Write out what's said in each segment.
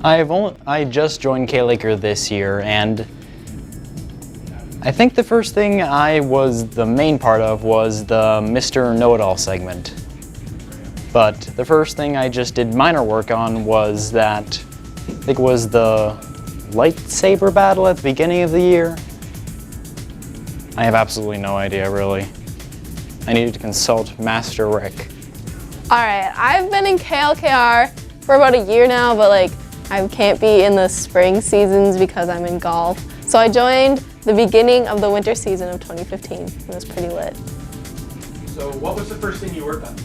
I just joined KLKR this year, and I think the first thing I was the main part of was the Mr. Know-It-All segment. But the first thing I just did minor work on was that, I think it was the lightsaber battle at the beginning of the year. I have absolutely no idea, really. I needed to consult Master Rick. Alright, I've been in KLKR for about a year now, but I can't be in the spring seasons because I'm in golf. So I joined the beginning of the winter season of 2015. It was pretty lit. So what was the first thing you worked on?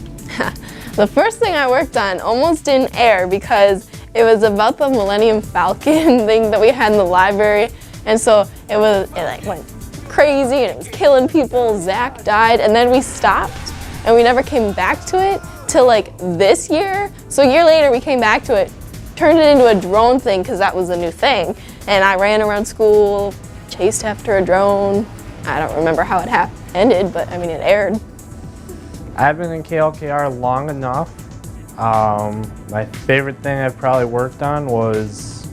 The first thing I worked on almost didn't air because it was about the Millennium Falcon thing that we had in the library. And so it went crazy and it was killing people. Zach died, and then we stopped and we never came back to it till this year. So a year later we came back to it, turned it into a drone thing because that was a new thing. And I ran around school, chased after a drone. I don't remember how it ended, but I mean it aired. I've been in KLKR long enough. My favorite thing I've probably worked on was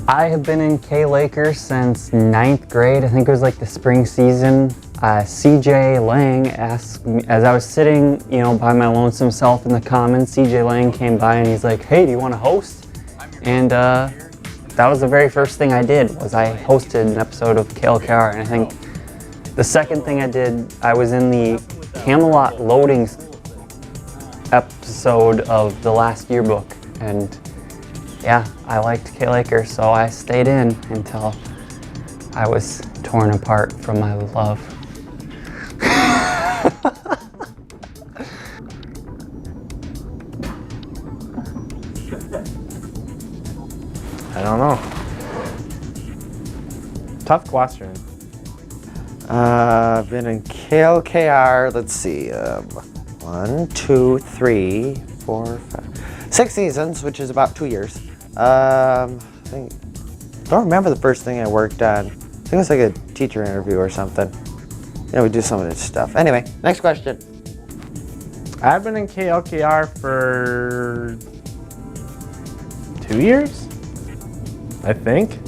I have been in KLKR since 9th grade. I think it was the spring season. CJ Lang asked me, as I was sitting, by my lonesome self in the commons, CJ Lang came by and he's like, "Hey, do you want to host?" And that was the very first thing I did, was I hosted an episode of KLKR. And I think the second thing I did, I was in the Camelot loading episode of the last yearbook. And yeah, I liked KLKR, so I stayed in until I was torn apart from my love. I don't know. Tough question. I've been in KLKR, let's see, 1, 2, 3, 4, 5, 6 seasons, which is about 2 years. Don't remember the first thing I worked on. I think it was a teacher interview or something. We do some of this stuff. Anyway, next question. I've been in KLKR for 2 years, I think.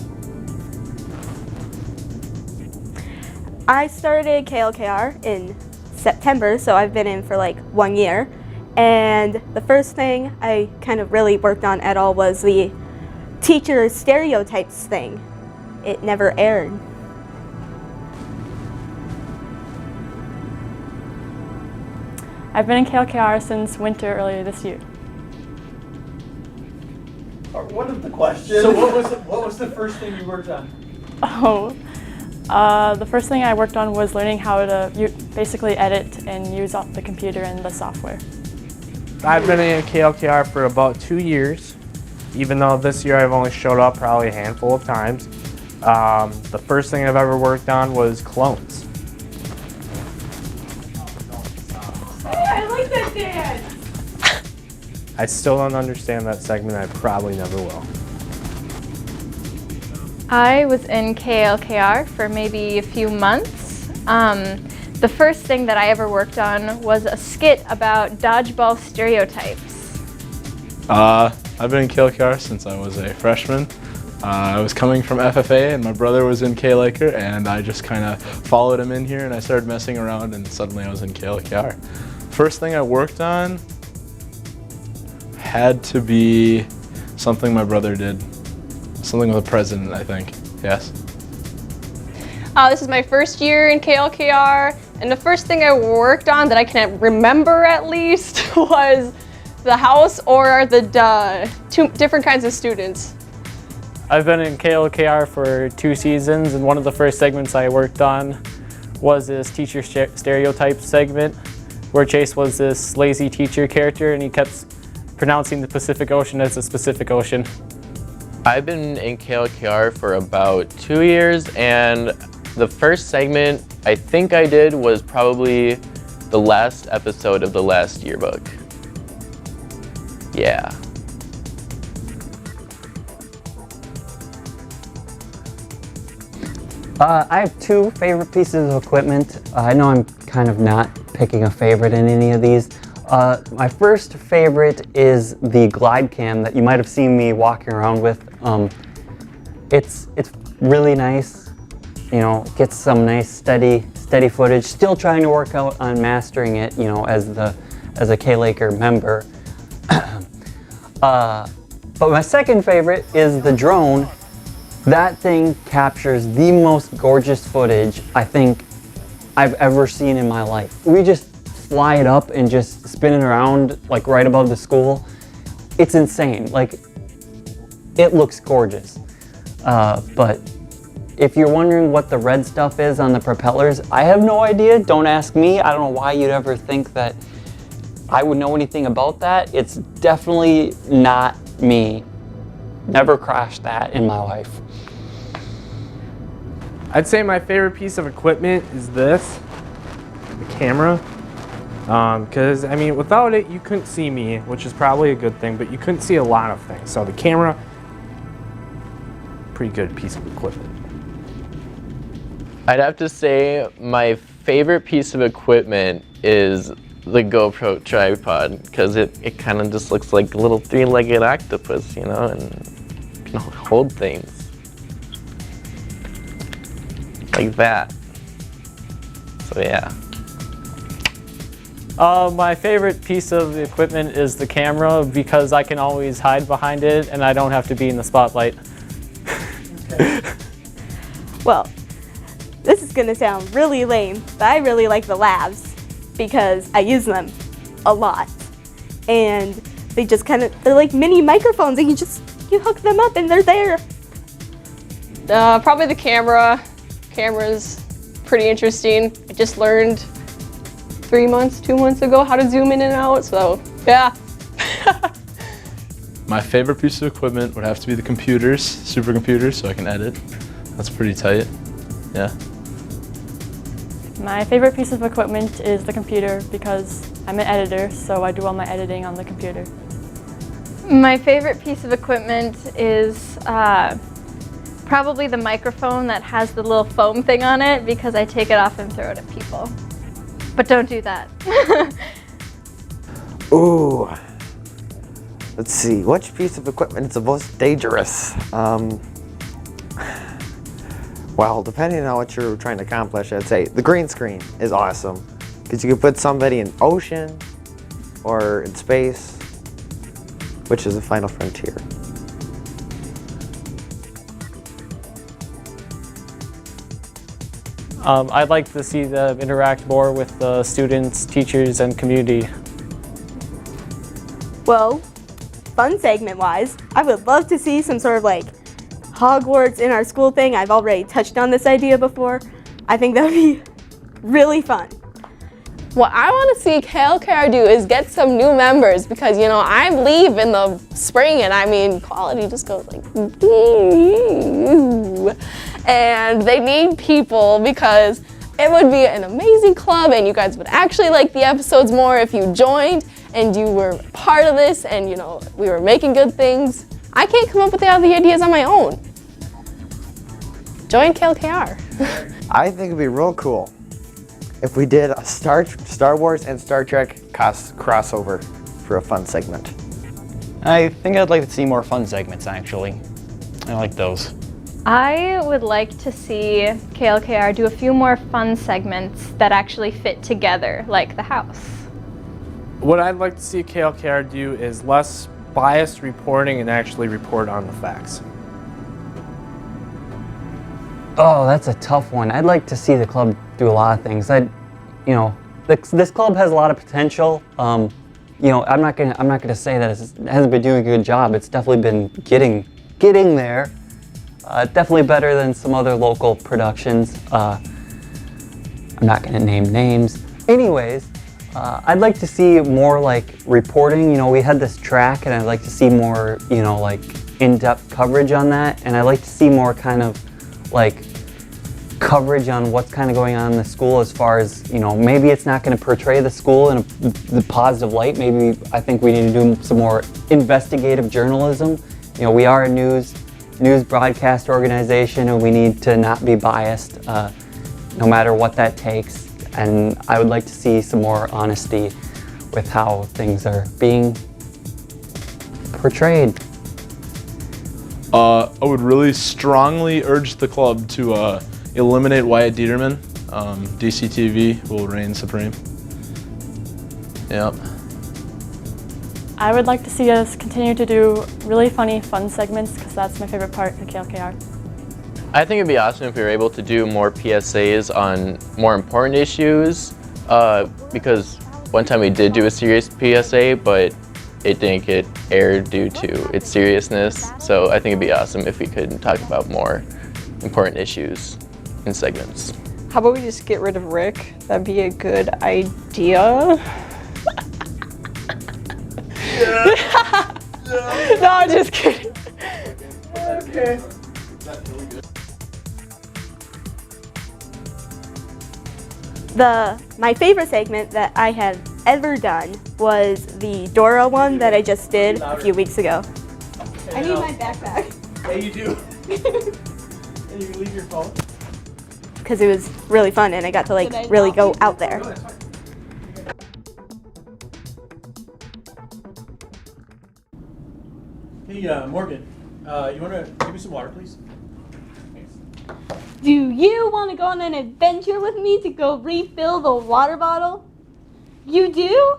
I started KLKR in September, so I've been in for 1 year. And the first thing I kind of really worked on at all was the teacher stereotypes thing. It never aired. I've been in KLKR since winter earlier this year. One of the questions. So what was the first thing you worked on? The first thing I worked on was learning how to basically edit and use the computer and the software. I've been in KLKR for about 2 years, even though this year I've only showed up probably a handful of times. The first thing I've ever worked on was clones. I like that dance! I still don't understand that segment. I probably never will. I was in KLKR for maybe a few months. The first thing that I ever worked on was a skit about dodgeball stereotypes. I've been in KLKR since I was a freshman. I was coming from FFA and my brother was in KLKR, and I just kind of followed him in here and I started messing around and suddenly I was in KLKR. First thing I worked on had to be something my brother did. Something with a president, I think. Yes. This is my first year in KLKR, and the first thing I worked on that I can remember at least was the house or the two different kinds of students. I've been in KLKR for 2 seasons, and one of the first segments I worked on was this teacher stereotype segment, where Chase was this lazy teacher character and he kept pronouncing the Pacific Ocean as the Pacific Ocean. I've been in KLKR for about 2 years, and the first segment I think I did was probably the last episode of the last yearbook. Yeah. I have 2 favorite pieces of equipment. I know I'm kind of not picking a favorite in any of these. My first favorite is the glide cam that you might have seen me walking around with. It's really nice, you know, gets some nice steady footage. Still trying to work out on mastering it, you know, as a KLKR member. But my second favorite is the drone. That thing captures the most gorgeous footage I think I've ever seen in my life. We just fly it up and just spin it around like right above the school. It's insane. Like, it looks gorgeous. But if you're wondering what the red stuff is on the propellers, I have no idea. Don't ask me. I don't know why you'd ever think that I would know anything about that. It's definitely not me. Never crashed that in my life. I'd say my favorite piece of equipment is this, the camera. Because, I mean, without it, you couldn't see me, which is probably a good thing, but you couldn't see a lot of things. So the camera, pretty good piece of equipment. I'd have to say my favorite piece of equipment is the GoPro tripod, because it kind of just looks like a little three-legged octopus, you know, and can hold things like that. So yeah. My favorite piece of equipment is the camera because I can always hide behind it and I don't have to be in the spotlight. Well, this is gonna sound really lame, but I really like the labs because I use them a lot. And they're like mini microphones and you hook them up and they're there. Probably the camera. Camera's pretty interesting. I just learned 2 months ago how to zoom in and out, so yeah. My favorite piece of equipment would have to be the computers, supercomputers, so I can edit. That's pretty tight, yeah. My favorite piece of equipment is the computer because I'm an editor, so I do all my editing on the computer. My favorite piece of equipment is probably the microphone that has the little foam thing on it because I take it off and throw it at people. But don't do that. Ooh. Let's see, which piece of equipment is the most dangerous? Well, depending on what you're trying to accomplish, I'd say the green screen is awesome because you can put somebody in ocean or in space, which is the final frontier. I'd like to see them interact more with the students, teachers, and community. Well, fun segment wise, I would love to see some sort of like Hogwarts in our school thing. I've already touched on this idea before. I think that would be really fun. What I want to see KLKR do is get some new members because, you know, I leave in the spring and I mean, quality just goes like, and they need people because it would be an amazing club and you guys would actually like the episodes more if you joined and you were part of this and, you know, we were making good things. I can't come up with all the ideas on my own. Join KLKR. I think it'd be real cool if we did a Star Wars and Star Trek crossover for a fun segment. I think I'd like to see more fun segments, actually. I like those. I would like to see KLKR do a few more fun segments that actually fit together, like the house. What I'd like to see KLKR do is less biased reporting and actually report on the facts. Oh, that's a tough one. I'd like to see the club do a lot of things. This club has a lot of potential. I'm not gonna say that it hasn't been doing a good job. It's definitely been getting there. Definitely better than some other local productions. I'm not gonna name names. Anyways, I'd like to see more like reporting. You know, we had this track, and I'd like to see more, like in-depth coverage on that. And I'd like to see more kind of like coverage on what's kind of going on in the school as far as, maybe it's not going to portray the school in the positive light. Maybe I think we need to do some more investigative journalism. We are a news broadcast organization and we need to not be biased no matter what that takes. And I would like to see some more honesty with how things are being portrayed. I would really strongly urge the club to eliminate Wyatt Dieterman. DCTV will reign supreme. Yep. I would like to see us continue to do really funny, fun segments because that's my favorite part of KLKR. I think it'd be awesome if we were able to do more PSAs on more important issues because one time we did do a serious PSA, but it didn't get aired due to its seriousness. So I think it'd be awesome if we could talk about more important issues in segments. How about we just get rid of Rick? That'd be a good idea. No, I'm just kidding. Okay. My favorite segment that I have ever done was the Dora one that I just did a few weeks ago. I need my backpack. Yeah, you do. And you can leave your phone. Because it was really fun and I got to like really go out there. Hey, Morgan, you want to give me some water, please? Do you want to go on an adventure with me to go refill the water bottle? You do?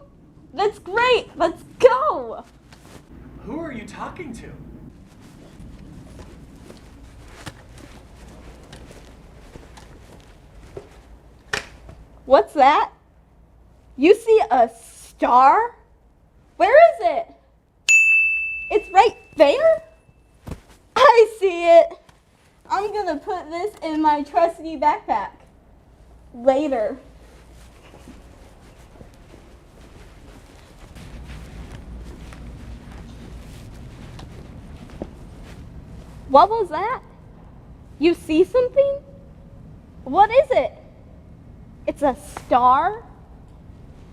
That's great. Let's go. Who are you talking to? What's that? You see a star? Where is it? It's right there? I see it. I'm gonna put this in my trusty backpack. Later. What was that? You see something? What is it? It's a star?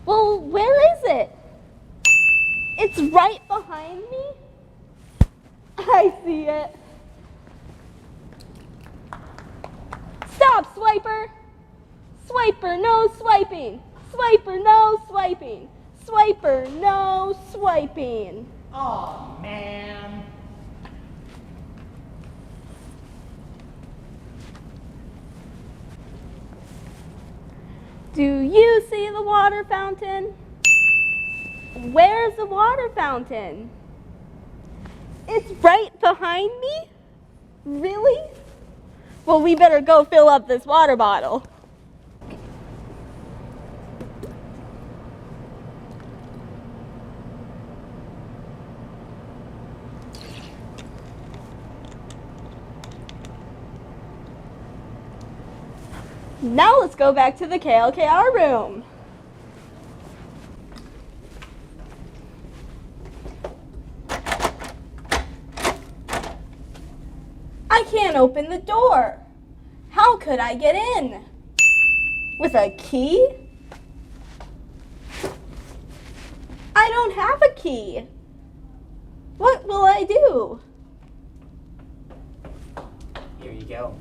Well, where is it? It's right behind me? I see it. Stop, Swiper! Swiper, no swiping! Swiper, no swiping! Swiper, no swiping! Aw, man. Do you see the water fountain? Where's the water fountain? It's right behind me? Really? Well, we better go fill up this water bottle. Now let's go back to the KLKR room. I can't open the door. How could I get in? With a key? I don't have a key. What will I do? Here you go.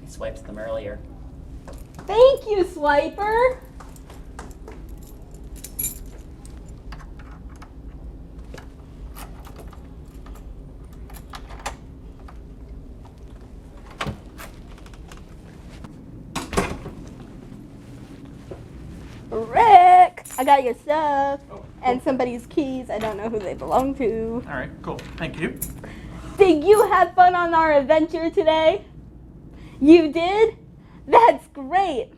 I swiped them earlier. Thank you, Swiper. Rick, I got your stuff and somebody's keys. I don't know who they belong to. All right, cool. Thank you. Did you have fun on our adventure today? You did? That's great.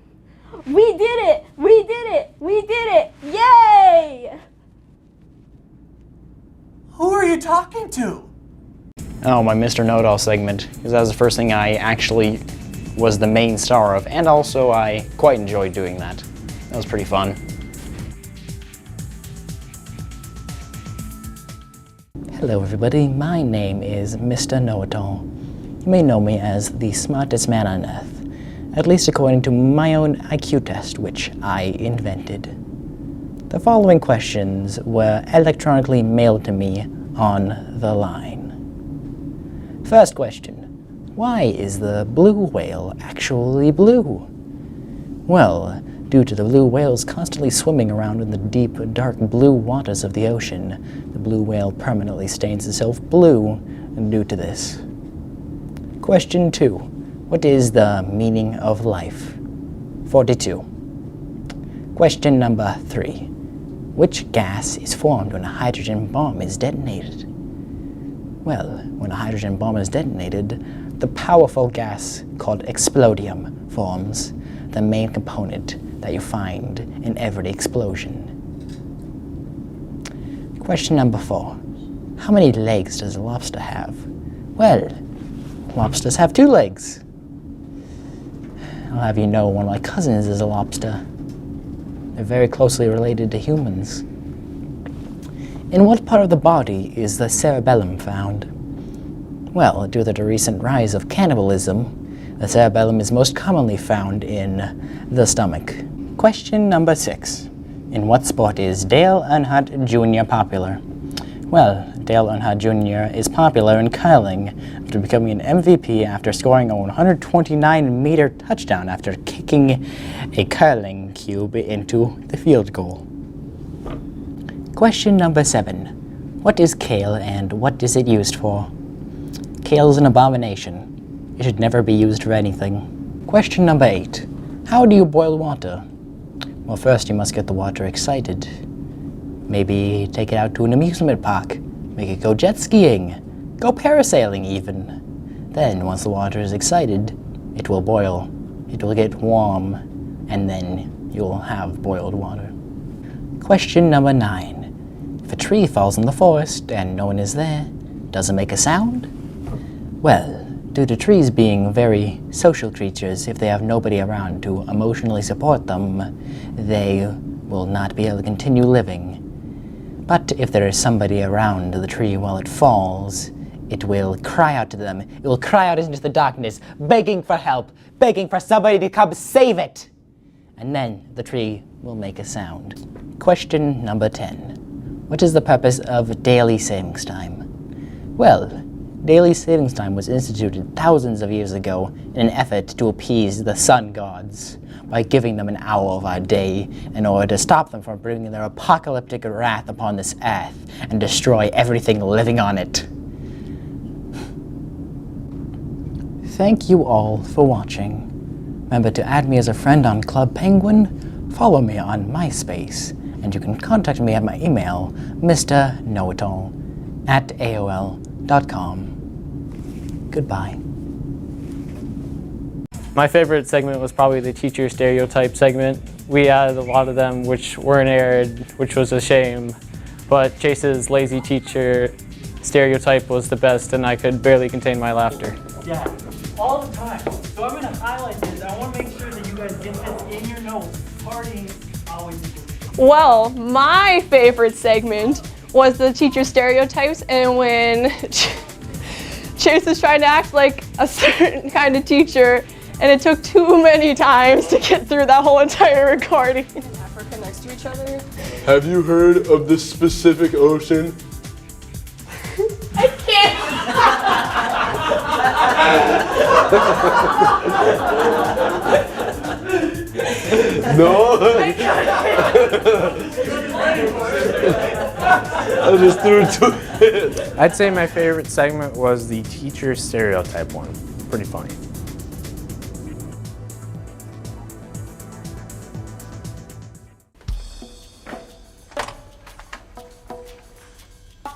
We did it. We did it. We did it. Yay! Who are you talking to? Oh, my Mr. Know-It-All segment, because that was the first thing I actually was the main star of, and also I quite enjoyed doing that. That was pretty fun. Hello everybody, my name is Mr. Know-It-All. You may know me as the smartest man on earth, at least according to my own IQ test, which I invented. The following questions were electronically mailed to me on the line. First question, why is the blue whale actually blue? Well, Due to the blue whales constantly swimming around in the deep, dark blue waters of the ocean, the blue whale permanently stains itself blue due to this. Question 2. What is the meaning of life? 42. Question number 3. Which gas is formed when a hydrogen bomb is detonated? Well, when a hydrogen bomb is detonated, the powerful gas called explodium forms, the main component that you find in every explosion. Question number 4. How many legs does a lobster have? Well, lobsters have 2 legs. I'll have you know one of my cousins is a lobster. They're very closely related to humans. In what part of the body is the cerebellum found? Well, due to the recent rise of cannibalism, the cerebellum is most commonly found in the stomach. Question number 6. In what sport is Dale Earnhardt Jr. popular? Well, Dale Earnhardt Jr. is popular in curling after becoming an MVP after scoring a 129-meter touchdown after kicking a curling cube into the field goal. Question number 7. What is kale and what is it used for? Kale is an abomination. It should never be used for anything. Question number 8. How do you boil water? Well, first you must get the water excited. Maybe take it out to an amusement park. Make it go jet skiing. Go parasailing even. Then, once the water is excited, it will boil. It will get warm, and then you'll have boiled water. Question number 9. If a tree falls in the forest and no one is there, does it make a sound? Well, due to trees being very social creatures, if they have nobody around to emotionally support them, they will not be able to continue living. But if there is somebody around the tree while it falls, it will cry out to them. It will cry out into the darkness, begging for help, begging for somebody to come save it. And then the tree will make a sound. Question number 10. What is the purpose of daily savings time? Well, daily savings time was instituted thousands of years ago in an effort to appease the sun gods by giving them an hour of our day in order to stop them from bringing their apocalyptic wrath upon this earth and destroy everything living on it. Thank you all for watching. Remember to add me as a friend on Club Penguin, follow me on MySpace, and you can contact me at my email, mrknowitall@aol.com. Goodbye. My favorite segment was probably the teacher stereotype segment. We had a lot of them which weren't aired, which was a shame. But Chase's lazy teacher stereotype was the best, and I could barely contain my laughter. Yeah, all the time. So I'm going to highlight this. I want to make sure that you guys get this in your notes. Partying always is good. Well, my favorite segment was the teacher stereotypes, and when Chase was trying to act like a certain kind of teacher, and it took too many times to get through that whole entire recording. Africa next to each other. Have you heard of the specific ocean? I can't. No? I just threw it to it. I'd say my favorite segment was the teacher stereotype one. Pretty funny.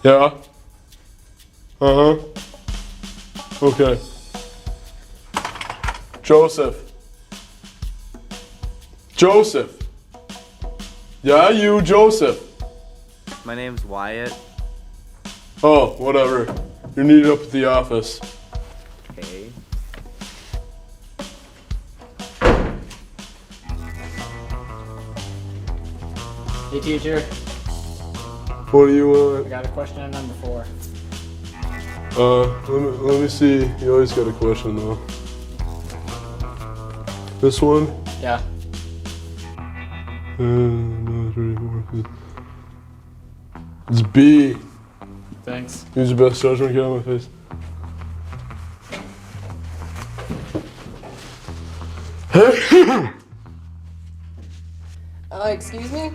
Yeah? Uh-huh. Okay. Joseph. Joseph. Yeah, you, Joseph. My name's Wyatt. Oh, whatever. You're needed up at the office. Okay. Hey teacher, What do you want? I got a question on number 4. Let me see. You always got a question though. This one? Yeah. 3, 4, 5. It's B. Thanks. Use your best judgment, get out of my face. Excuse me?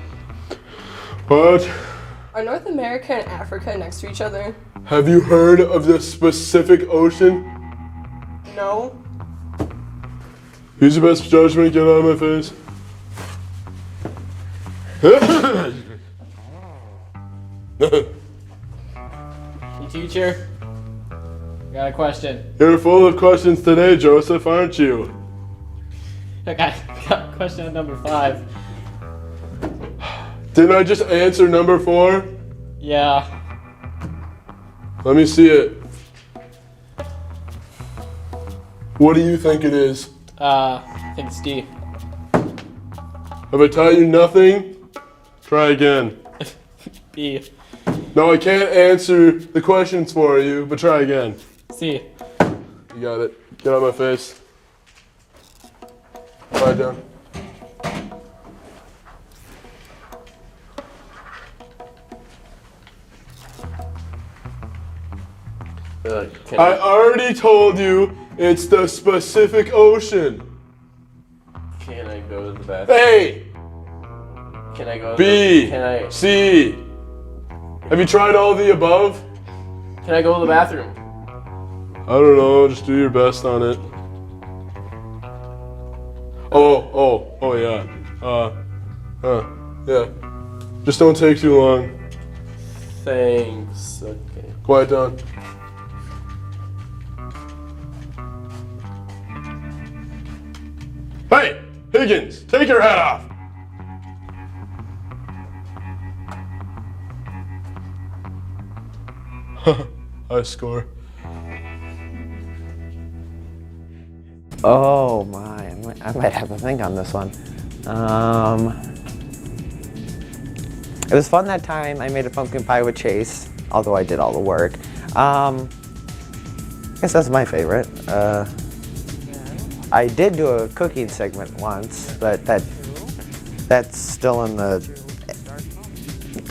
What? Are North America and Africa next to each other? Have you heard of the Pacific Ocean? No. Use your best judgment, get out of my face. Hey, teacher. Got a question. You're full of questions today, Joseph, aren't you? I got question on number 5. Didn't I just answer number 4? Yeah. Let me see it. What do you think it is? I think it's D. Have I taught you nothing? Try again. B. No, I can't answer the questions for you, but try again. C. You got it. Get out of my face. Lie down. I already told you it's the Pacific Ocean. Can I go to the bathroom? A, Can I go to B, the, can I C. Have you tried all the above? Can I go to the bathroom? I don't know, just do your best on it. Oh yeah. Yeah. Just don't take too long. Thanks. Okay. Quiet down. Hey, Higgins, take your hat off. I score. Oh my, I might have to think on this one. It was fun that time. I made a pumpkin pie with Chase, although I did all the work. I guess that's my favorite. I did do a cooking segment once, but that's still in the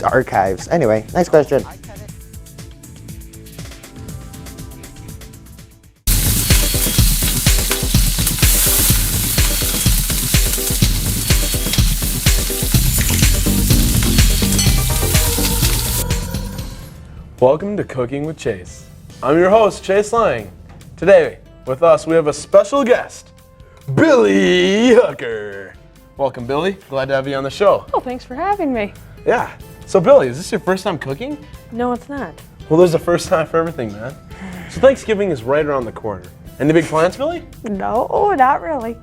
archives. Anyway, next question. Welcome to Cooking with Chase. I'm your host, Chase Lang. Today, with us, we have a special guest, Billy Hooker. Welcome, Billy. Glad to have you on the show. Oh, thanks for having me. Yeah. So, Billy, is this your first time cooking? No, it's not. Well, there's a first time for everything, man. So Thanksgiving is right around the corner. Any big plans, Billy? No, not really.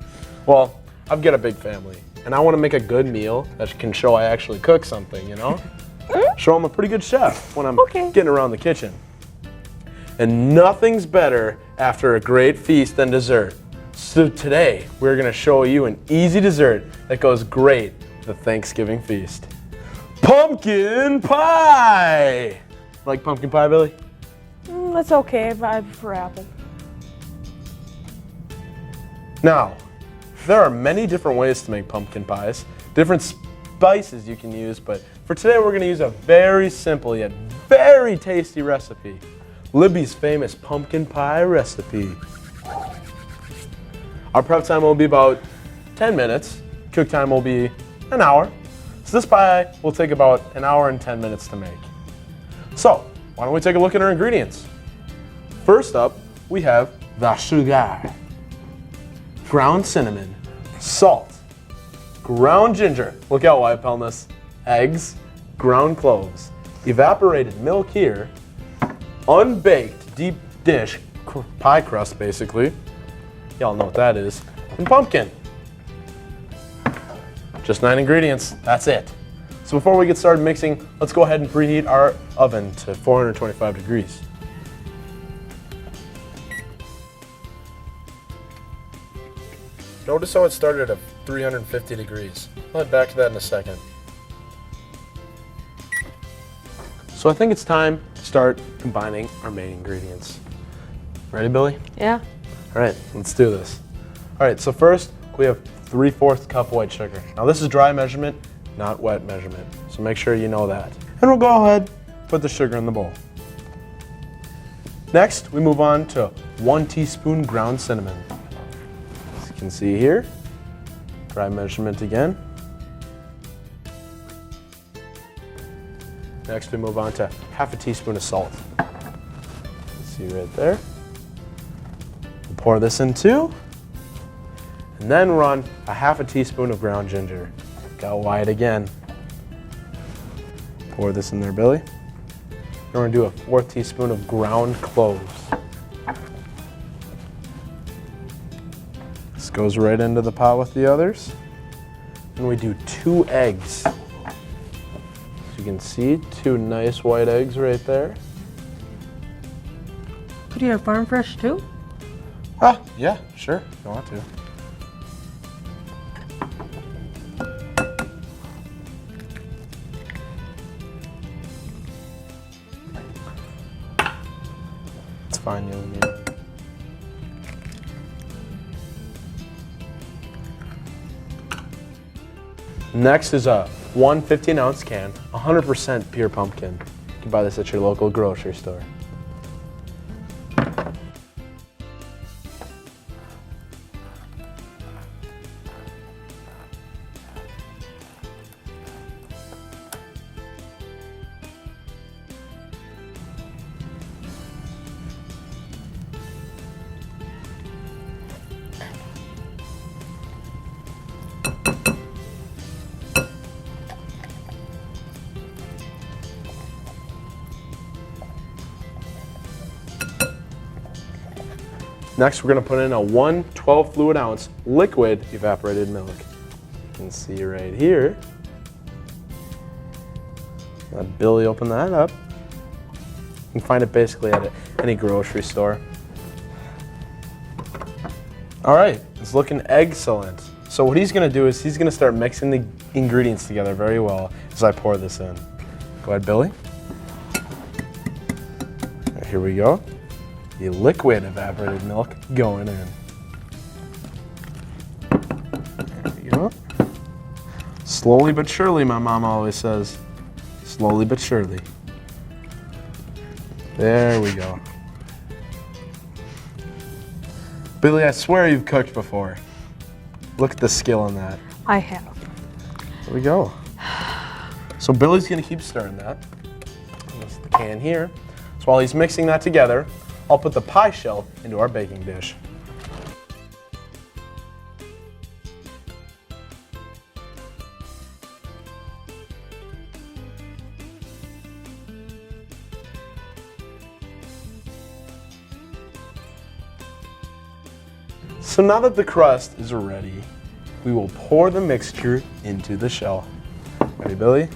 Well, I've got a big family, and I want to make a good meal that can show I actually cook something, you know? Show I'm a pretty good chef when I'm getting around the kitchen. And nothing's better after a great feast than dessert. So today, we're gonna show you an easy dessert that goes great with a Thanksgiving feast. Pumpkin pie! Like pumpkin pie, Billy? That's okay, but I prefer apple. Now, there are many different ways to make pumpkin pies, different spices you can use, but for today we're going to use a very simple yet very tasty recipe, Libby's famous pumpkin pie recipe. Our prep time will be about 10 minutes, cook time will be an hour, so this pie will take about an hour and 10 minutes to make. So, why don't we take a look at our ingredients? First up, we have the sugar, ground cinnamon, salt, ground ginger, look out Wyatt Pelness, eggs, ground cloves, evaporated milk here, unbaked deep dish pie crust basically, y'all know what that is, and pumpkin. Just 9 ingredients, that's it. So before we get started mixing, let's go ahead and preheat our oven to 425 degrees. Notice how it started at 350 degrees. I'll head back to that in a second. So I think it's time to start combining our main ingredients. Ready, Billy? Yeah. All right, let's do this. All right, so first we have 3/4 cup white sugar. Now this is dry measurement, not wet measurement, so make sure you know that. And we'll go ahead, put the sugar in the bowl. Next, we move on to 1 teaspoon ground cinnamon. As you can see here, dry measurement again. Next we move on to half a teaspoon of salt. See right there. We'll pour this in too. And then run a half a teaspoon of ground ginger. Got Wyatt again. Pour this in there, Billy. We're gonna do a 4th teaspoon of ground cloves. This goes right into the pot with the others. And we do 2 eggs. As you can see, 2 nice white eggs right there. Could you have farm fresh too? Ah, yeah, sure, if you want to. It's fine, you'll need it. Next is a 1 15-ounce can, 100% pure pumpkin. You can buy this at your local grocery store. Next, we're gonna put in a 1 12 fluid ounce liquid evaporated milk. You can see right here. Let Billy open that up. You can find it basically at any grocery store. All right, it's looking excellent. So what he's gonna do is he's gonna start mixing the ingredients together very well as I pour this in. Go ahead, Billy. Right, here we go. The liquid evaporated milk going in. There we go. Slowly but surely, my mom always says. Slowly but surely. There we go. Billy, I swear you've cooked before. Look at the skill in that. I have. There we go. So Billy's gonna keep stirring that. That's the can here. So while he's mixing that together, I'll put the pie shell into our baking dish. So now that the crust is ready, we will pour the mixture into the shell. Ready, Billy?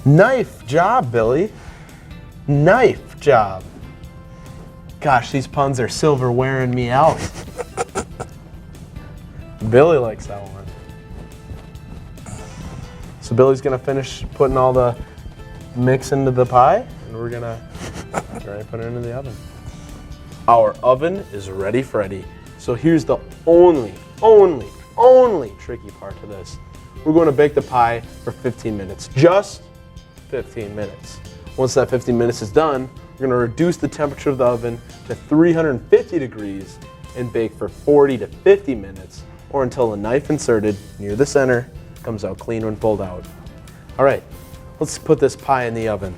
Knife job, Billy. Knife job. Gosh, these puns are silver wearing me out. Billy likes that one. So Billy's gonna finish putting all the mix into the pie, and we're gonna put it into the oven. Our oven is ready, Freddy. So here's the only tricky part to this. We're going to bake the pie for 15 minutes, just 15 minutes. Once that 15 minutes is done, we're going to reduce the temperature of the oven to 350 degrees and bake for 40 to 50 minutes, or until the knife inserted near the center comes out clean when pulled out. All right, let's put this pie in the oven.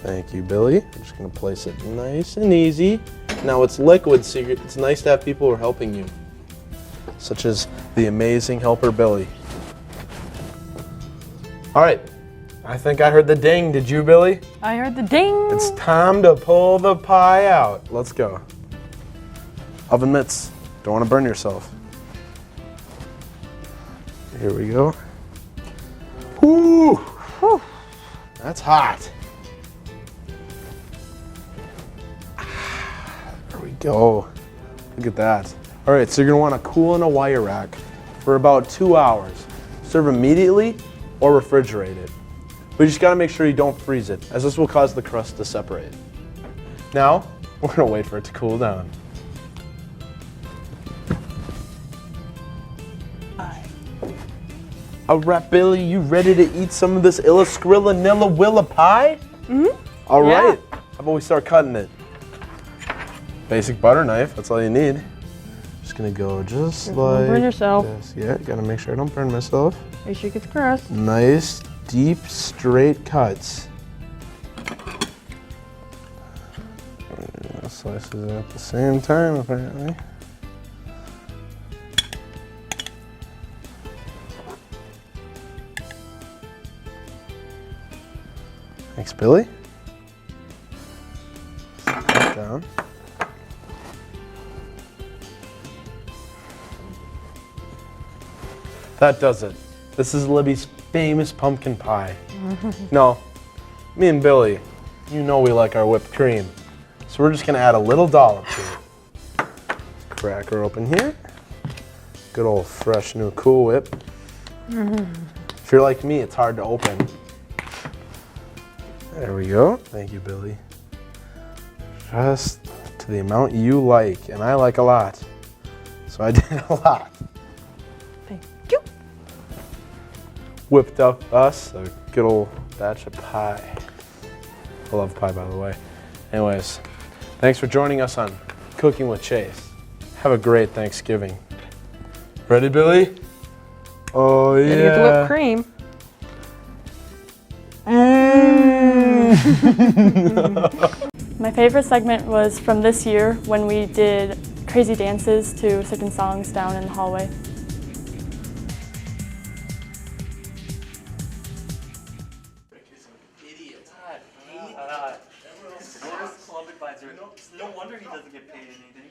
Thank you, Billy. I'm just gonna place it nice and easy. Now it's liquid, so it's nice to have people who are helping you, such as the amazing helper, Billy. All right, I think I heard the ding. Did you, Billy? I heard the ding. It's time to pull the pie out. Let's go. Oven mitts. Don't want to burn yourself. Here we go. Whoo! Whew. That's hot. There we go. Look at that. All right, so you're gonna want to cool in a wire rack for about 2 hours. Serve immediately or refrigerate it. But you just gotta make sure you don't freeze it, as this will cause the crust to separate. Now, we're gonna wait for it to cool down. All right, Billy, you ready to eat some of this Illa Skrilla Nilla Willa pie? Mm-hmm. All right, how about we start cutting it? Basic butter knife, that's all you need. Just gonna go just Don't like burn yourself. this. Yeah, gotta make sure I don't burn myself. Make sure it gets across. Nice, deep, straight cuts. Slices at the same time, apparently. Thanks, Billy. Set that down. That does it. This is Libby's famous pumpkin pie. No, me and Billy, you know we like our whipped cream. So we're just gonna add a little dollop to it. Crack her open here. Good old fresh new Cool Whip. If you're like me, it's hard to open. There we go. Thank you, Billy. Just to the amount you like, and I like a lot. So I did a lot. Thank you. Whipped up us a good old batch of pie. I love pie, by the way. Anyways, thanks for joining us on Cooking with Chase. Have a great Thanksgiving. Ready, Billy? Oh, yeah. Gotta get the whipped cream. My favorite segment was from this year when we did crazy dances to certain songs down in the hallway. No wonder he doesn't get paid anything.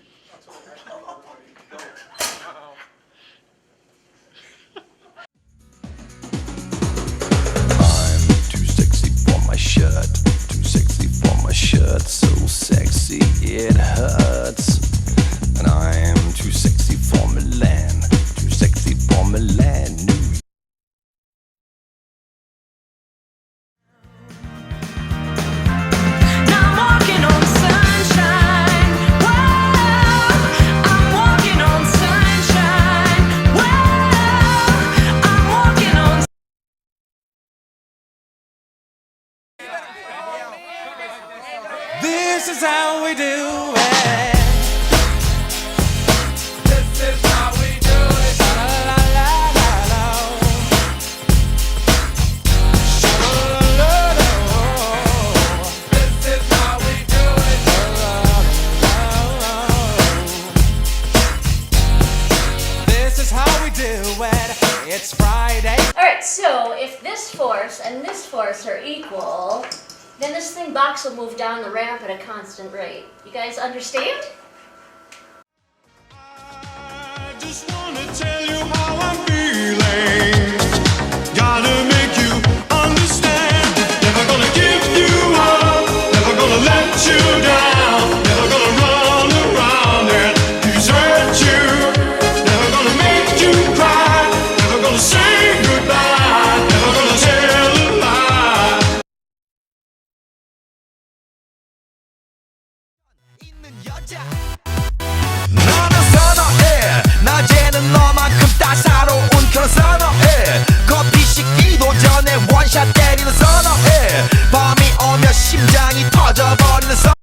Too sexy for my shirt, too sexy for my shirt, so sexy it hurts. And I'm too sexy for Milan, too sexy for Milan, New York. This is how we do it. This is how we do it. La la la la la. La la la la. This is how we do it. La la la la. This is how we do it. It's Friday. Alright, so if this force and this force are equal, then this thing box will move down the ramp at a constant rate. You guys understand? I just wanna tell you how I'm feeling. Gotta make you understand. Never gonna give you up. Never gonna let you down. Never gonna run around and desert you. Never gonna make you cry. Never gonna say goodbye. Never gonna tell a lie. 너는 선어해 낮에는 너만큼 따사로운 그런 선어해 커피 식기도 전에 원샷 때리는 선어해 밤이 오면 심장이 터져버리는 선어해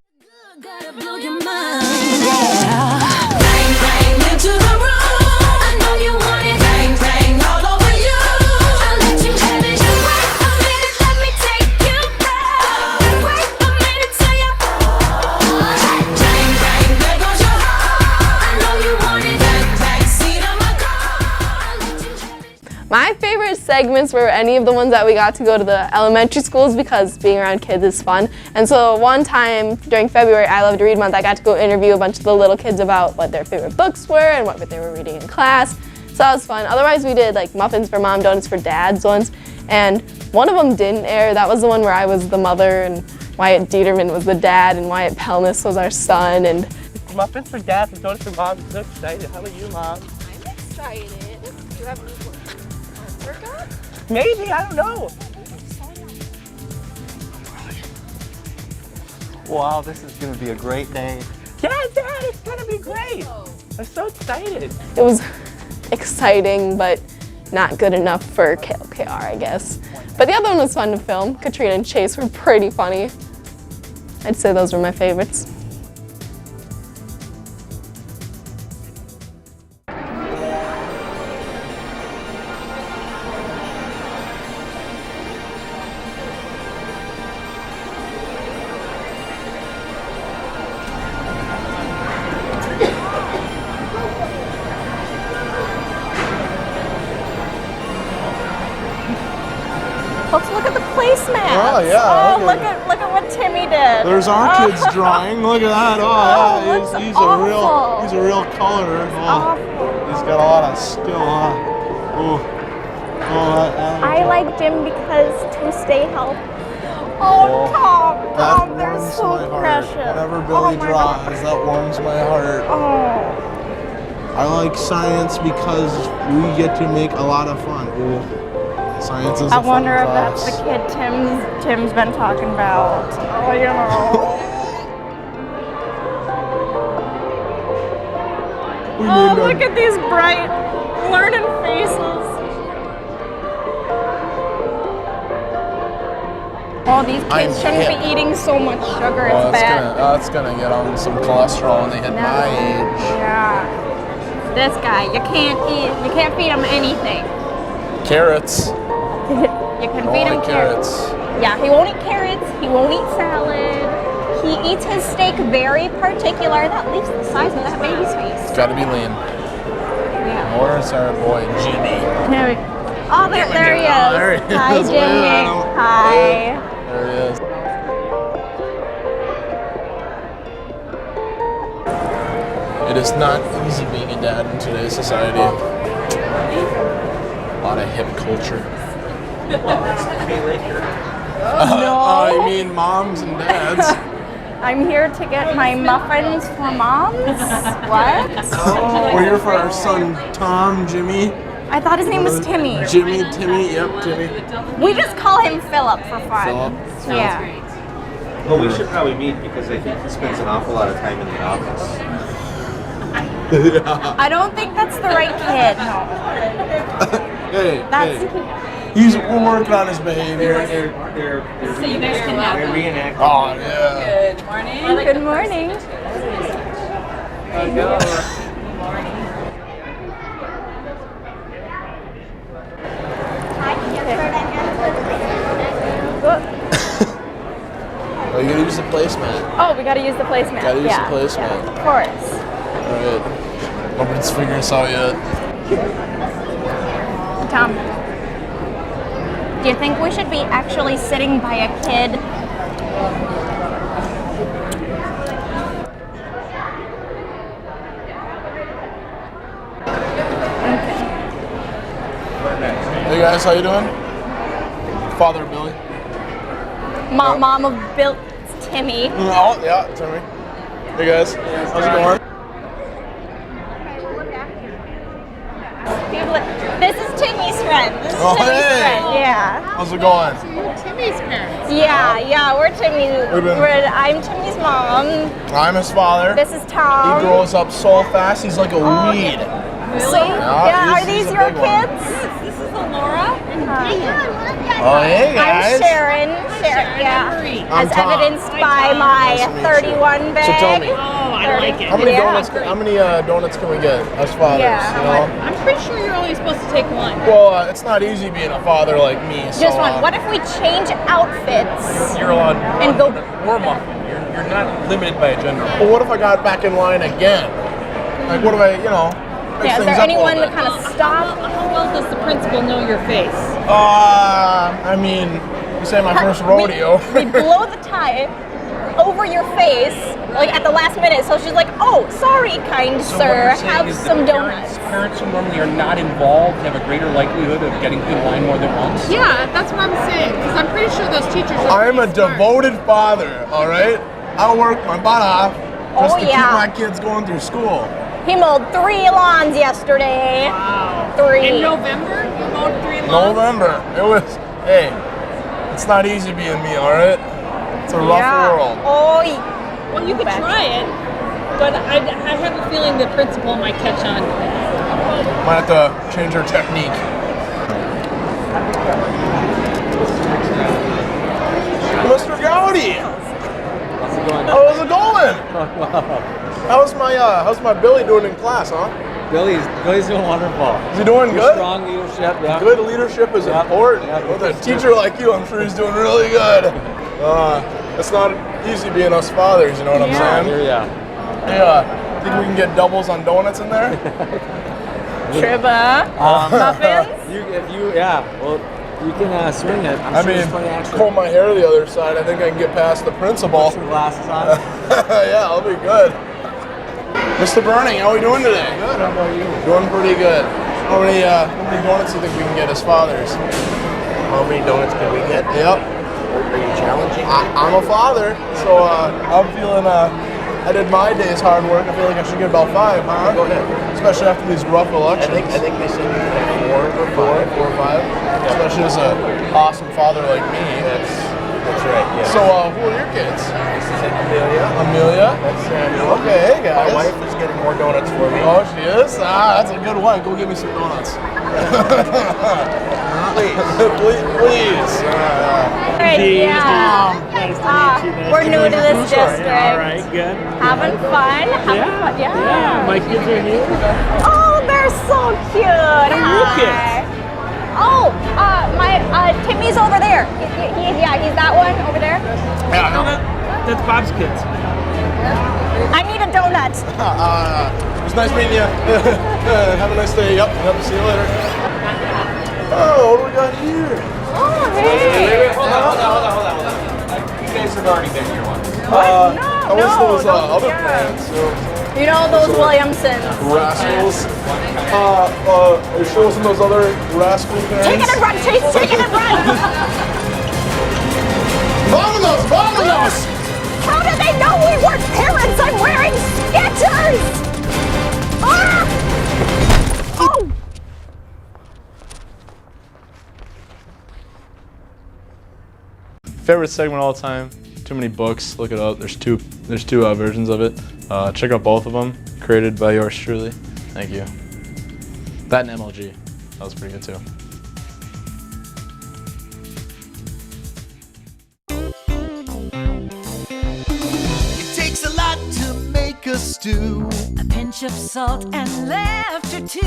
My favorite segments were any of the ones that we got to go to the elementary schools because being around kids is fun. And so one time during February, I Love to Read Month, I got to go interview a bunch of the little kids about what their favorite books were and what they were reading in class. So that was fun. Otherwise, we did like muffins for mom, donuts for dads ones. And one of them didn't air. That was the one where I was the mother and Wyatt Dieterman was the dad and Wyatt Pelnis was our son. And Muffins for dads and donuts for mom. I'm so excited. How about you, Mom? I'm excited. Do you have any workout? Maybe, I don't know. Wow, this is gonna be a great day. Yeah, Dad, it's gonna be great. I'm so excited. It was exciting, but not good enough for KLKR, I guess. But the other one was fun to film. Katrina and Chase were pretty funny. I'd say those were my favorites. Oh, yeah. Oh, look at what Timmy did. There's our kid's drawing. Look at that. Oh, yeah. looks He's awful. a real colorer. Oh, he's got a lot of skill, huh? Ooh. I like Jim because to stay healthy. Oh, Tom, they're warms so my heart. precious. Whenever Billy draws, that warms my heart. Oh. I like science because we get to make a lot of fun. Ooh. Science is I a fun wonder if class. that's the kid Tim's been talking about. Oh, you know. Oh, look at these bright learning faces. Oh, these kids shouldn't be eating so much sugar. It's bad. That's gonna get on some cholesterol when they hit my age. Yeah. This guy, you can't feed him anything. Carrots. You can feed him carrots. Yeah, he won't eat carrots. He won't eat salad. He eats his steak very particular. That leaves the size of that baby's face. Gotta be lean. Yeah. Where's our boy Jimmy? Oh, there he is. Oh, there he Hi, is. Jimmy. Hi. There he is. It is not easy being a dad in today's society. A lot of hip culture. No. I mean moms and dads. I'm here to get my muffins for moms. What? We're here for our son Tom, Jimmy. I thought his name was Timmy. Timmy, yep, Timmy. We just call him Philip for fun. Philip. Yeah. Well, we should probably meet because I think he spends an awful lot of time in the office. I don't think that's the right kid. No. Hey, That's. we're working on his behavior. So you guys can have They're reenacting. Oh, yeah. Good morning. Good morning. Oh, you gotta use the placemat. Oh, we gotta use the placemat. Gotta use yeah. the placemat. Yeah, of course. Alright. Nobody's figuring this out yet. Tom, do you think we should be actually sitting by a kid? Hey guys, how you doing? Father Billy. Mom of Bill, Timmy. Oh, yeah, Timmy. Hey guys, how's it going? This is Timmy's friend. This is Oh, Timmy's hey. friend. Yeah. How's it going? Timmy's parents. Yeah, we're Timmy. I'm Timmy's mom. I'm his father. This is Tom. He grows up so fast, he's like a weed. See? Yeah, are he's these a your big one. kids? This is Laura. Oh, hey guys. I'm Sharon. Yeah. I'm As Tom. evidenced by my Nice to meet 31 bag. So tell me. Oh, I like it. How many Yeah. donuts can we get as fathers? Yeah. You know? I'm pretty sure you're only supposed to take one. Well, it's not easy being a father like me. So, Just one. What if we change outfits? You're allowed And go. or muffin. You're not limited by a gender. Well, what if I got back in line again? Like, what if I, mix Yeah, is things there up a anyone little to bit? kind of stop? How well does the principal know your face? I mean, this ain't my first rodeo. We blow the tie over your face, like at the last minute. So she's like, "Oh, sorry, kind So sir, what you're saying have is some that donuts." Parents who normally are not involved have a greater likelihood of getting in line more than once. Yeah, that's what I'm saying. Because I'm pretty sure those teachers are. I'm a devoted father, all right? I work my butt off just Oh, to yeah. keep my kids going through school. He mowed 3 lawns yesterday. Wow. 3. In November, you mowed 3 lawns. November. Hey, it's not easy being me, all right? It's a rough world. Oh, well, you could try it, but I have a feeling the principal might catch on to that. Might have to change our technique. Mr. Gowdy! How's it going? How's my Billy doing in class, huh? Billy's doing wonderful. Is he doing good? Strong leadership, yeah. Good leadership is important. With a teacher like you, I'm sure he's doing really good. It's not easy being us fathers, you know what I'm saying? Yeah. Yeah. Think we can get doubles on donuts in there? Triba. Muffins. Well, You can swing it. I'm I sure mean, it's funny action. comb my hair to the other side. I think I can get past the principal. Put some glasses on. Yeah, I'll be good. Mr. Burning, how are we doing today? Good. How about you? Doing pretty good. How many donuts do you think we can get as fathers? How many donuts can we get? Yep. Are you challenging? I'm a father, so I'm feeling. I did my day's hard work. I feel like I should get about 5, huh? Go ahead. Especially after these rough elections. I think they said you can have 4 or 5. 4 or 5. Especially as an awesome father like me. That's right, yeah. So, who are your kids? This is Amelia. Amelia? That's Samuel. Okay, hey guys. My wife is getting more donuts for me. Oh, she is? That's a good one. Go get me some donuts. Please. We're new to this district. All right, good. Having fun. Yeah. My kids are here. Oh, they're so cute. Your kids. Oh, Timmy's over there. He's that one over there. Yeah, no, that's Bob's kids. I need a donut. It was nice meeting you. Have a nice day. Yep. See you later. Oh, what do we got here? Oh, hey. Hold on. You guys have already been here once. I was those other plans. You know those Williamsons. Rascals. Are you sure it wasn't those other rascal parents? Take it and run, Chase. Take it and run. Vámonos! How do they know we weren't parents? I'm wearing Skechers. Ah! Oh. Favorite segment all the time. Too many books. Look it up. There's two versions of it. Check out both of them. Created by yours truly. Thank you. That and MLG. That was pretty good too. It takes a lot to make a stew. A pinch of salt and laughter too.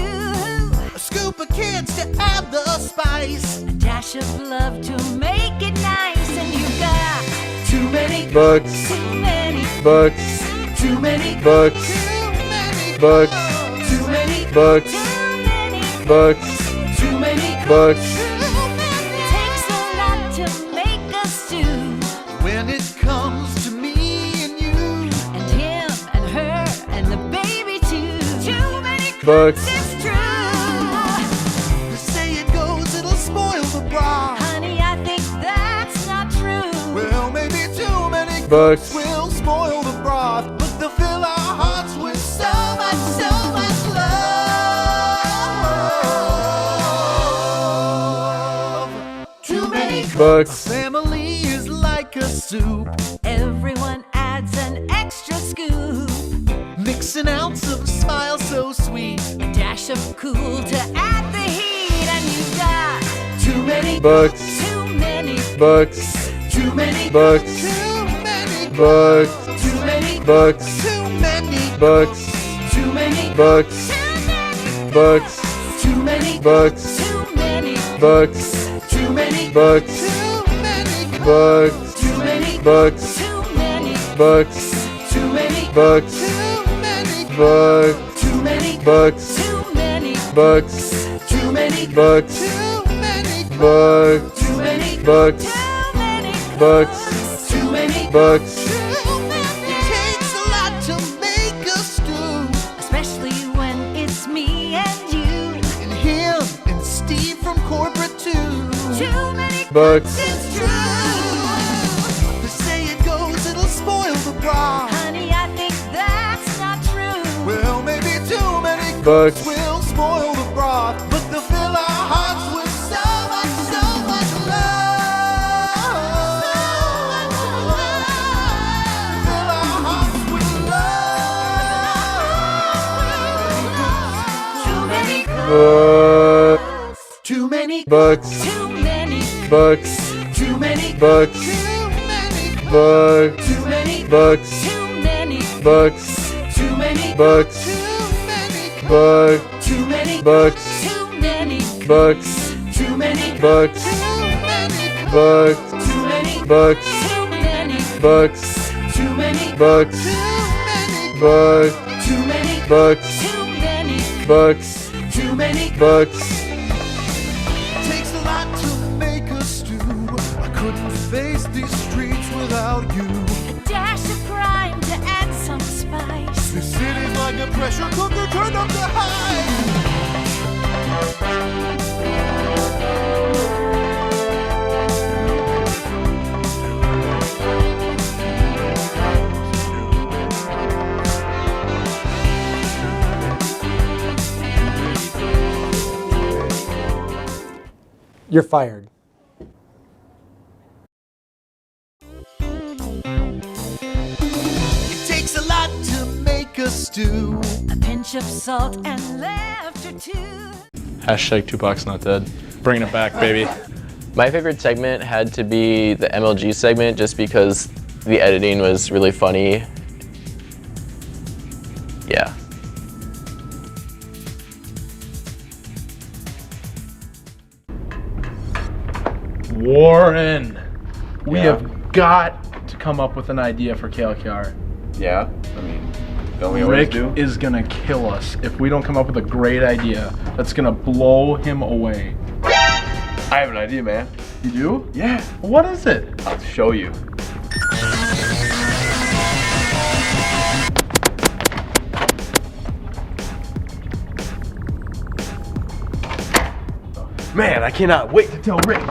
A scoop of kids to add the spice. A dash of love to make it nice. And you've got too many Books. too many Books. too many Books. Books. too many Books. Books. too many Books. takes a lot to make a stew. when it comes to me and you. And him and her and the baby too. Too many Books. it's true. They say it goes, it'll spoil the broth. Honey, I think that's not true. Well, maybe too many Books. will spoil the broth, but they'll fill our hearts with so much love. Too many Books. family is like a soup. Everyone adds an extra scoop. Mix an ounce of smile so sweet. A dash of cool to add the heat. And you've got Too many Books. too many Books. too many Books. too many Books. too many Books. too many Books. too many Books. Books. too many Books. too many Books. too many Books. too many Books. too many Books. too many Books. too many Books. too many Books. too many Books. too many Books. too many Books. too many Books. too many Books. Books. too many Books. It takes a lot to make a stew. especially when it's me and you. And him and Steve from corporate too. Too many Books. It's true. They say it goes, it'll spoil the broth. Honey, I think that's not true. Well, maybe too many Books. will spoil the broth, but they'll fill our hearts with so much love. Fill our hearts with love. Too many Books. too many Books. Too many Books. too many Books. too many Books. too many Books. too many Books. too many Books. too many Books. too many Books. too many Books. too many Books. too many Books. too many Books. too many Books. too many Books. too many Books. too many Books. too many Books. too many Books. takes a lot to make couldn't face these streets without you. A dash of crime to add some spice. This city's like a pressure cooker turned up to high. You're fired. It takes a lot to make a stew. A pinch of salt and laughter too. Hashtag Tupac's not dead. Bringing it back, baby. My favorite segment had to be the MLG segment just because the editing was really funny. Yeah. Warren, we Yeah? have got to come up with an idea for KLKR. Yeah, I mean, don't we always Rick do? is gonna kill us if we don't come up with a great idea that's gonna blow him away. I have an idea, man. You do? Yeah. What is it? I'll show you. Man, I cannot wait to tell Rick.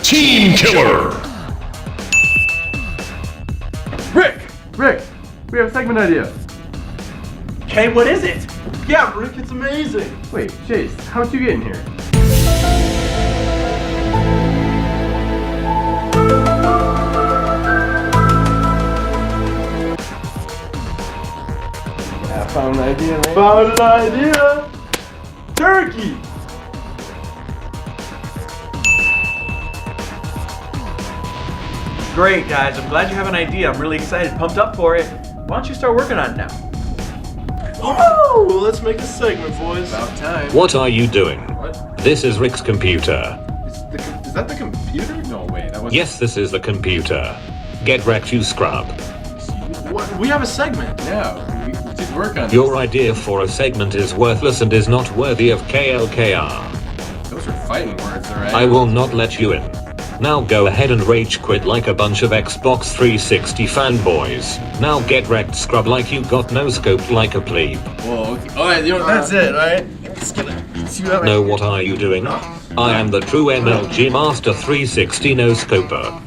Team Killer! Rick, we have a segment idea. Okay, what is it? Yeah, Rick, it's amazing. Wait, Chase, how'd you get in here? I found an idea, man. Found an idea! Turkey! Great, guys. I'm glad you have an idea. I'm really excited, pumped up for it. Why don't you start working on it now? Oh, let's make a segment, boys. About time. What are you doing? What? This is Rick's computer. Is that the computer? No, wait, that was. Yes, this is the computer. Get wrecked, you scrub. What? We have a segment. Yeah, we did work on Your idea for a segment is worthless and is not worthy of KLKR. Those are fighting words, alright? I will not let you in. Now go ahead and rage quit like a bunch of Xbox 360 fanboys. Now get wrecked, scrub, like you got no scope like a plebe. Whoa, okay. Alright, that's it, alright? Let's get it. See what No, what are you doing? I am the true MLG Master 360 no scoper.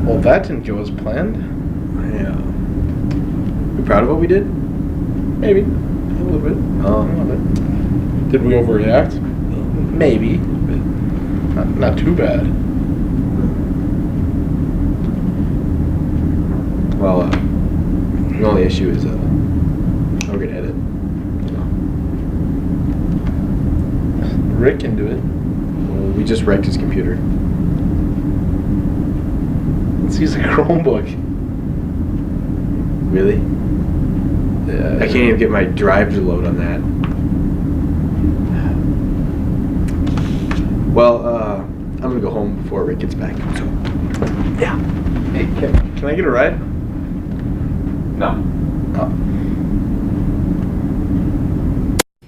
Well, that didn't go as planned. Yeah. You proud of what we did? Maybe. A little bit. A little bit. Did we overreact? Maybe. But not too bad. Well, the only issue is, how we're gonna edit. Rick can do it. Well, we just wrecked his computer. Let's use a Chromebook. Really? I can't even get my drive to load on that. Well, I'm gonna go home before Rick gets back. So, yeah. Hey, can I get a ride? No.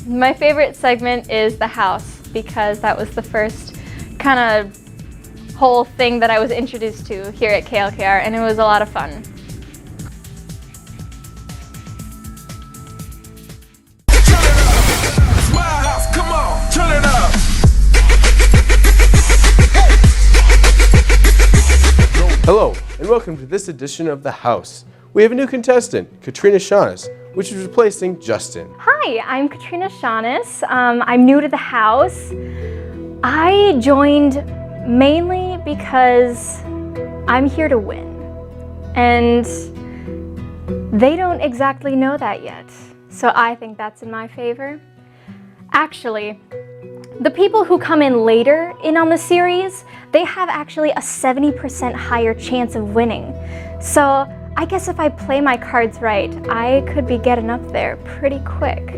My favorite segment is the house because that was the first kind of whole thing that I was introduced to here at KLKR, and it was a lot of fun. Come on, turn it up. Hello, and welcome to this edition of The House. We have a new contestant, Katrina Shaughness. which is replacing Justin. Hi, I'm Katrina Shaughness. I'm new to the house. I joined mainly because I'm here to win. And they don't exactly know that yet. So I think that's in my favor. Actually, the people who come in later on the series, they have actually a 70% higher chance of winning. So I guess if I play my cards right, I could be getting up there pretty quick.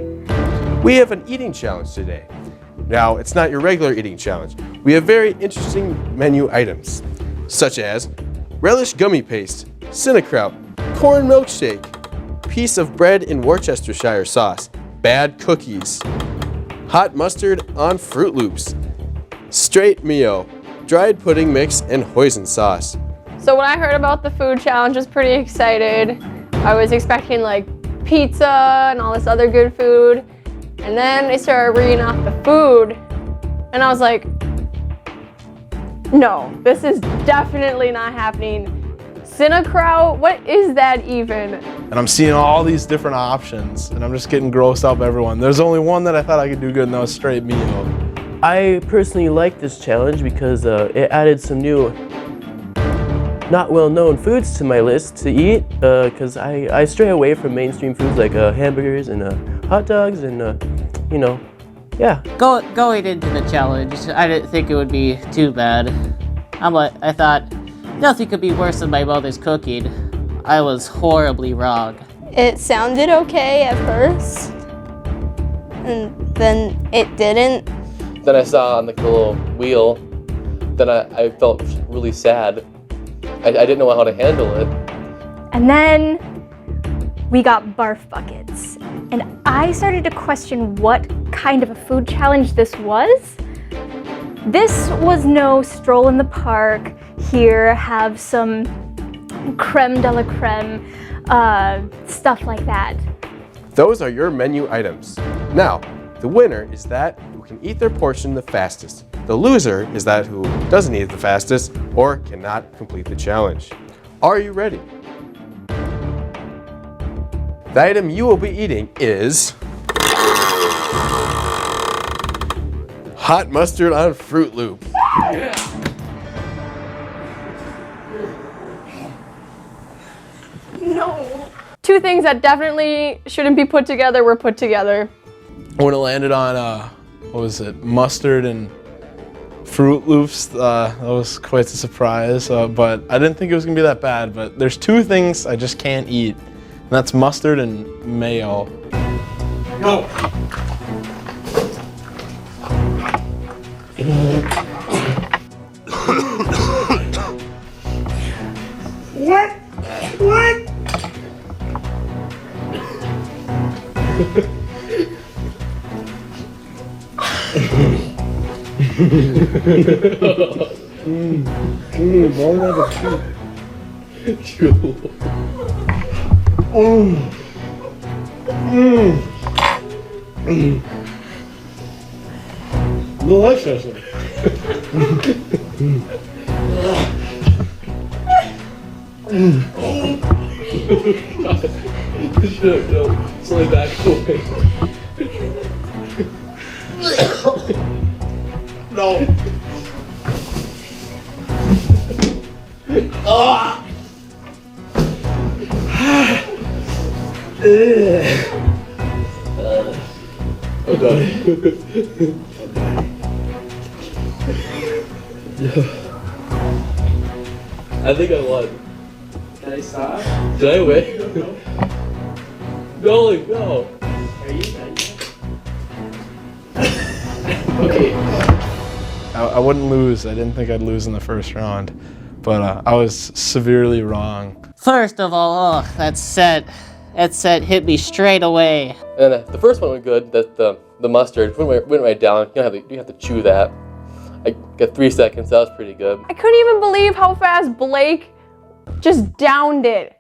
We have an eating challenge today. Now, it's not your regular eating challenge. We have very interesting menu items, such as relish gummy paste, sauerkraut, corn milkshake, piece of bread in Worcestershire sauce, bad cookies, hot mustard on Fruit Loops, straight Mio, dried pudding mix, and hoisin sauce. So when I heard about the food challenge, I was pretty excited. I was expecting like pizza and all this other good food. And then they started reading off the food. And I was like, no, this is definitely not happening. Sauerkraut, what is that even? And I'm seeing all these different options, and I'm just getting grossed out by everyone. There's only one that I thought I could do good, and that was straight Mio. I personally like this challenge because it added some new, not well-known foods to my list to eat, because I stray away from mainstream foods like hamburgers and hot dogs and, you know, yeah. Going into the challenge, I didn't think it would be too bad. I thought nothing could be worse than my mother's cooking. I was horribly wrong. It sounded okay at first, and then it didn't. Then I saw on the little wheel, then I felt really sad. I didn't know how to handle it. And then we got barf buckets. And I started to question what kind of a food challenge this was. This was no stroll in the park, here, have some creme de la creme, stuff like that. Those are your menu items. Now, the winner is that who can eat their portion the fastest. The loser is that who doesn't eat it the fastest or cannot complete the challenge. Are you ready? The item you will be eating is hot mustard on Fruit Loop. No. Two things that definitely shouldn't be put together were put together. When it landed on, what was it, mustard and Fruit Loops, that was quite a surprise, but I didn't think it was gonna be that bad, but there's two things I just can't eat, and that's mustard and mayo. Go! What? What? Delicious. Shit, no. Slide back away. No. Ah. I'm done. I think I won. Can I stop? Did I win? No, no. Are you done yet? Okay. I wouldn't lose. I didn't think I'd lose in the first round, but I was severely wrong. First of all, oh, that set hit me straight away. And the first one went good. That the mustard went right down. You have to chew that. I got 3 seconds. That was pretty good. I couldn't even believe how fast Blake just downed it.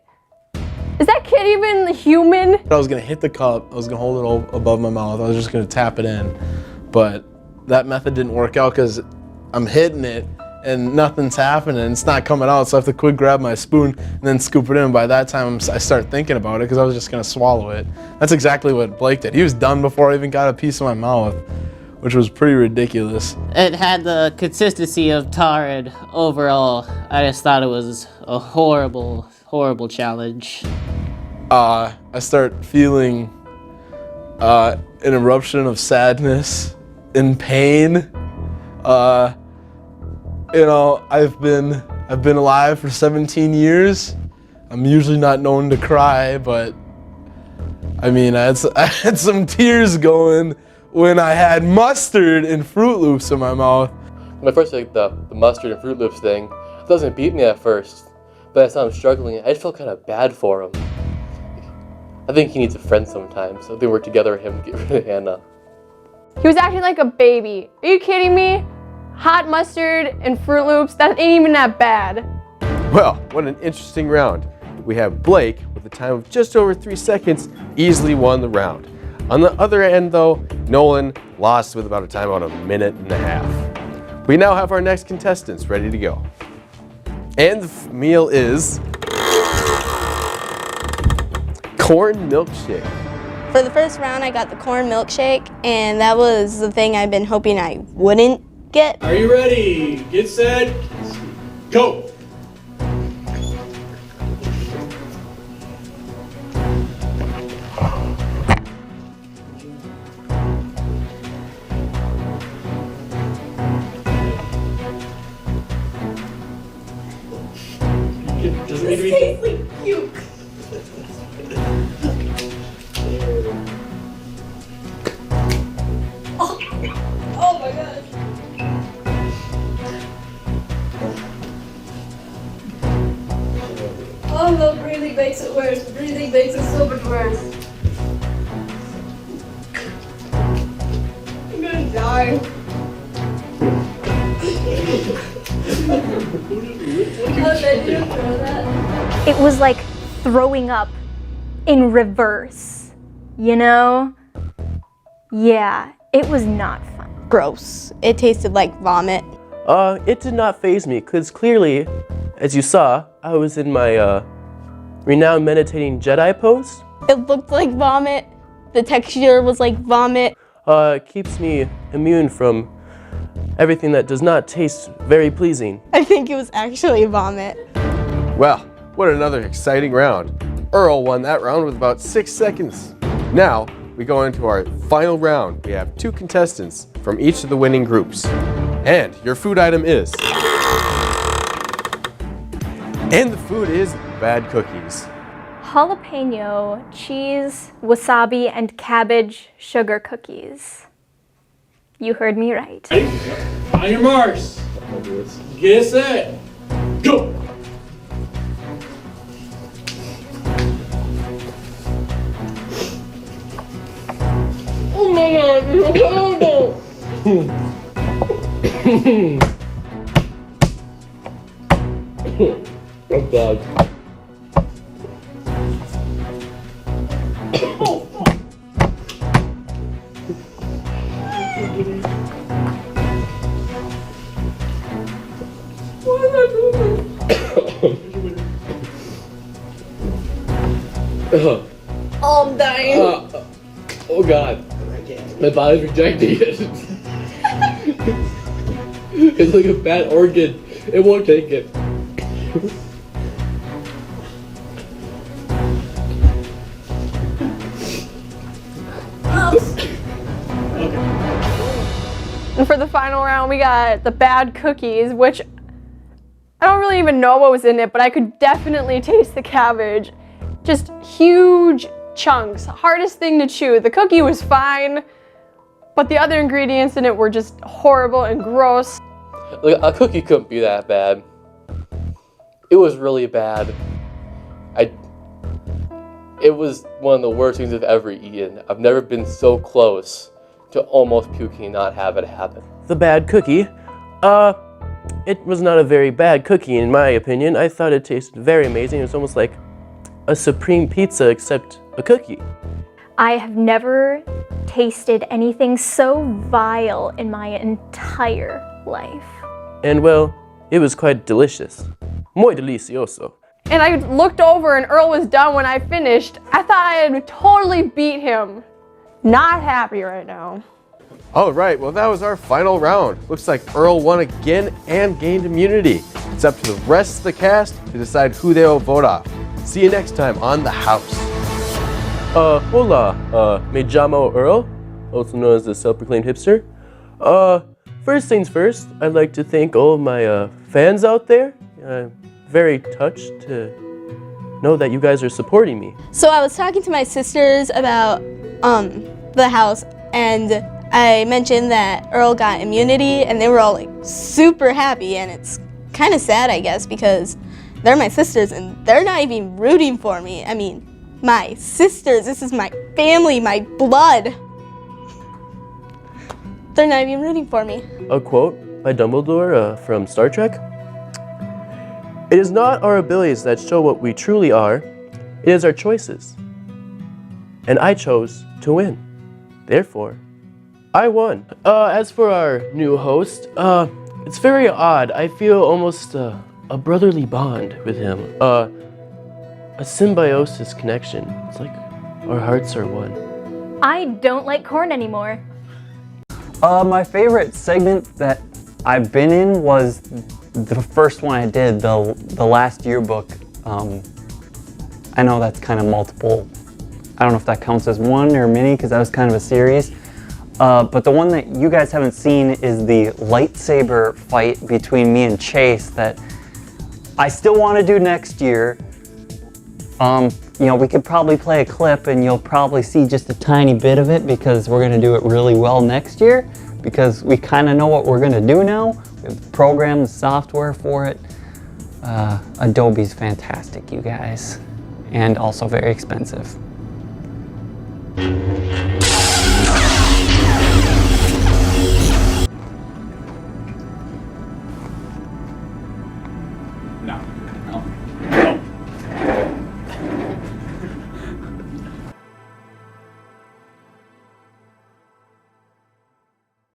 Is that kid even human? I was gonna hit the cup. I was gonna hold it above my mouth. I was just gonna tap it in, but that method didn't work out because I'm hitting it and nothing's happening. It's not coming out, so I have to quick grab my spoon and then scoop it in. By that time, I start thinking about it because I was just gonna swallow it. That's exactly what Blake did. He was done before I even got a piece of my mouth, which was pretty ridiculous. It had the consistency of tar, and overall, I just thought it was a horrible, horrible challenge. I start feeling an eruption of sadness and pain. You know, I've been alive for 17 years. I'm usually not known to cry, but I mean, I had some tears going when I had mustard and Fruit Loops in my mouth. My first, like the mustard and Fruit Loops thing, it doesn't beat me at first, but I saw him struggling. I just felt kind of bad for him. I think he needs a friend sometimes, so they work together, him get rid of Hannah. He was acting like a baby. Are you kidding me? Hot mustard and Fruit Loops, that ain't even that bad. Well, what an interesting round. We have Blake, with a time of just over 3 seconds, easily won the round. On the other end, though, Nolan lost with about a time of 1.5 minutes. We now have our next contestants ready to go. And the meal is corn milkshake. For the first round, I got the corn milkshake, and that was the thing I've been hoping I wouldn't get. Are you ready? Get set, go. Doesn't need to be. Tastes like puke. Oh my god. Oh no, breathing makes it worse. Breathing makes it so much worse. I'm gonna die. It was like throwing up in reverse, you know? Yeah, it was not fun. Gross. It tasted like vomit. It did not faze me, because clearly, as you saw, I was in my renowned meditating Jedi pose. It looked like vomit. The texture was like vomit. It keeps me immune from everything that does not taste very pleasing. I think it was actually vomit. Well, what another exciting round. Earl won that round with about 6 seconds. Now, we go into our final round. We have 2 contestants from each of the winning groups. And your food item is... And the food is bad cookies. Jalapeno, cheese, wasabi, and cabbage sugar cookies. You heard me right. On your marks. Get set, go. Oh my god, it's horrible. Oh god. Oh, I'm dying. Oh god. My body's rejecting it. It's like a bad organ. It won't take it. And for the final round, we got the bad cookies, which I don't really even know what was in it, but I could definitely taste the cabbage. Just huge chunks, hardest thing to chew. The cookie was fine, but the other ingredients in it were just horrible and gross. Like, a cookie couldn't be that bad. It was really bad. It was one of the worst things I've ever eaten. I've never been so close to almost puking and not have it happen. The bad cookie? It was not a very bad cookie in my opinion. I thought it tasted very amazing. It was almost like a supreme pizza except a cookie. I have never tasted anything so vile in my entire life. And well, it was quite delicious. Muy delicioso. And I looked over and Earl was done when I finished. I thought I had totally beat him. Not happy right now. All right, well, that was our final round. Looks like Earl won again and gained immunity. It's up to the rest of the cast to decide who they will vote off. See you next time on The House. Hola, me llamo Earl, also known as the self-proclaimed hipster. First things first, I'd like to thank all of my fans out there. I'm very touched to know that you guys are supporting me. So I was talking to my sisters about the house, and I mentioned that Earl got immunity, and they were all like super happy, and it's kind of sad, I guess, because they're my sisters and they're not even rooting for me. I mean, my sisters, this is my family, my blood. They're not even rooting for me. A quote by Dumbledore from Star Trek. It is not our abilities that show what we truly are, it is our choices. And I chose to win. Therefore, I won. As for our new host, it's very odd. I feel almost a brotherly bond with him. A symbiosis connection. It's like our hearts are one. I don't like corn anymore. My favorite segment that I've been in was the first one I did, the last yearbook. I know that's kind of multiple. I don't know if that counts as one or mini because that was kind of a series. But the one that you guys haven't seen is the lightsaber fight between me and Chase that I still want to do next year. You know, we could probably play a clip and you'll probably see just a tiny bit of it because we're going to do it really well next year because we kind of know what we're going to do now. We have the program, the software for it. Adobe's fantastic, you guys, and also very expensive. No.